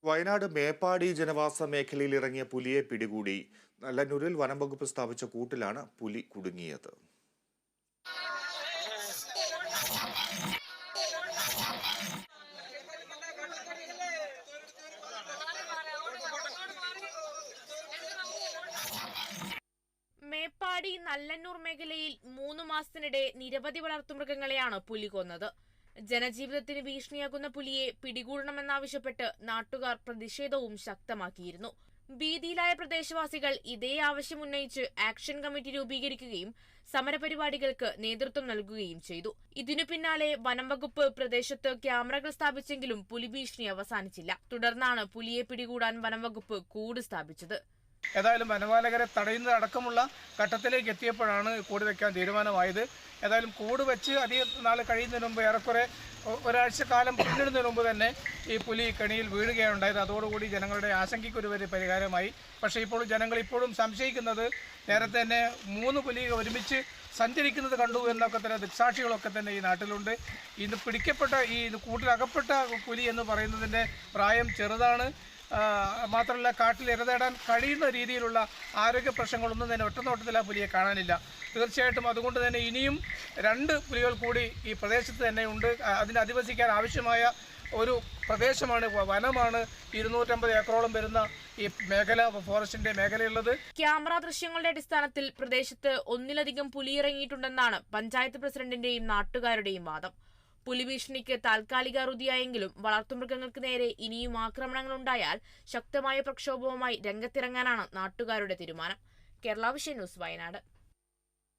വയനാട് മേപ്പാടി ജനവാസ മേഖലയിൽ ഇറങ്ങിയ പുലിയെ പിടികൂടി. നല്ലന്നൂരിൽ വനം വകുപ്പ് സ്ഥാപിച്ച കൂട്ടിലാണ് പുലി കുടുങ്ങിയത്. മേപ്പാടി നല്ലന്നൂർ മേഖലയിൽ 3 മാസത്തിനിടെ നിരവധി വളർത്തുമൃഗങ്ങളെയാണ് പുലി കൊന്നത്. ജനജീവിതത്തിന് ഭീഷണിയാകുന്ന പുലിയെ പിടികൂടണമെന്നാവശ്യപ്പെട്ട് നാട്ടുകാർ പ്രതിഷേധവും ശക്തമാക്കിയിരുന്നു. ഭീതിയിലായ പ്രദേശവാസികൾ ഇതേ ആവശ്യം ഉന്നയിച്ച് ആക്ഷൻ കമ്മിറ്റി രൂപീകരിക്കുകയും സമരപരിപാടികൾക്ക് നേതൃത്വം നൽകുകയും ചെയ്തു. ഇതിനു പിന്നാലെ വനം വകുപ്പ് പ്രദേശത്ത് ക്യാമറകൾ സ്ഥാപിച്ചെങ്കിലും പുലി ഭീഷണി അവസാനിച്ചില്ല. തുടർന്നാണ് പുലിയെ പിടികൂടാൻ വനം വകുപ്പ് കൂട് സ്ഥാപിച്ചത്. ഏതായാലും വനപാലകരെ തടയുന്നതടക്കമുള്ള ഘട്ടത്തിലേക്ക് എത്തിയപ്പോഴാണ് കൂട് വയ്ക്കാൻ തീരുമാനമായത്. ഏതായാലും കൂട് വെച്ച് അധികം നാൾ കഴിയുന്നതിന് മുമ്പ് ഏറെക്കുറെ ഒരാഴ്ച കാലം പിന്നിടുന്നതിന് മുമ്പ് തന്നെ ഈ പുലി കെണിയിൽ വീഴുകയാണ് ഉണ്ടായത്. അതോടുകൂടി ജനങ്ങളുടെ ആശങ്കയ്ക്കൊരു വരെ പരിഹാരമായി. പക്ഷേ ജനങ്ങൾ ഇപ്പോഴും സംശയിക്കുന്നത് നേരത്തെ തന്നെ 3 പുലി ഒരുമിച്ച് സഞ്ചരിക്കുന്നത് കണ്ടു എന്നൊക്കെ തന്നെ ദൃക്സാക്ഷികളൊക്കെ തന്നെ ഈ നാട്ടിലുണ്ട്. ഇന്ന് പിടിക്കപ്പെട്ട ഈ കൂട്ടിലകപ്പെട്ട പുലി എന്ന് പറയുന്നതിൻ്റെ പ്രായം ചെറുതാണ്. മാത്രമല്ല കാട്ടിൽ ഇരതേടാൻ കഴിയുന്ന രീതിയിലുള്ള ആരോഗ്യ പ്രശ്നങ്ങളൊന്നും തന്നെ ഒറ്റനോട്ടത്തിൽ ആ പുലിയെ കാണാനില്ല. തീർച്ചയായിട്ടും അതുകൊണ്ട് തന്നെ ഇനിയും 2 പുലികൾ കൂടി ഈ പ്രദേശത്ത് തന്നെ ഉണ്ട്. അതിന് അധിവസിക്കാൻ ആവശ്യമായ ഒരു പ്രദേശമാണ്, വനമാണ്. 250 ഏക്കറോളം വരുന്ന ഈ മേഖല, ഫോറസ്റ്റിന്റെ മേഖലയുള്ളത്. ക്യാമറ ദൃശ്യങ്ങളുടെ അടിസ്ഥാനത്തിൽ പ്രദേശത്ത് ഒന്നിലധികം പുലി ഇറങ്ങിയിട്ടുണ്ടെന്നാണ് പഞ്ചായത്ത് പ്രസിഡന്റിന്റെയും നാട്ടുകാരുടെയും വാദം. പുലി ഭീഷണിക്ക് താൽക്കാലിക അറുതിയായെങ്കിലും വളർത്തുമൃഗങ്ങൾക്ക് നേരെ ഇനിയും ആക്രമണങ്ങൾ ഉണ്ടായാൽ ശക്തമായ പ്രക്ഷോഭവുമായി രംഗത്തിറങ്ങാനാണ് നാട്ടുകാരുടെ തീരുമാനം. Kerala vision news, Wayanad.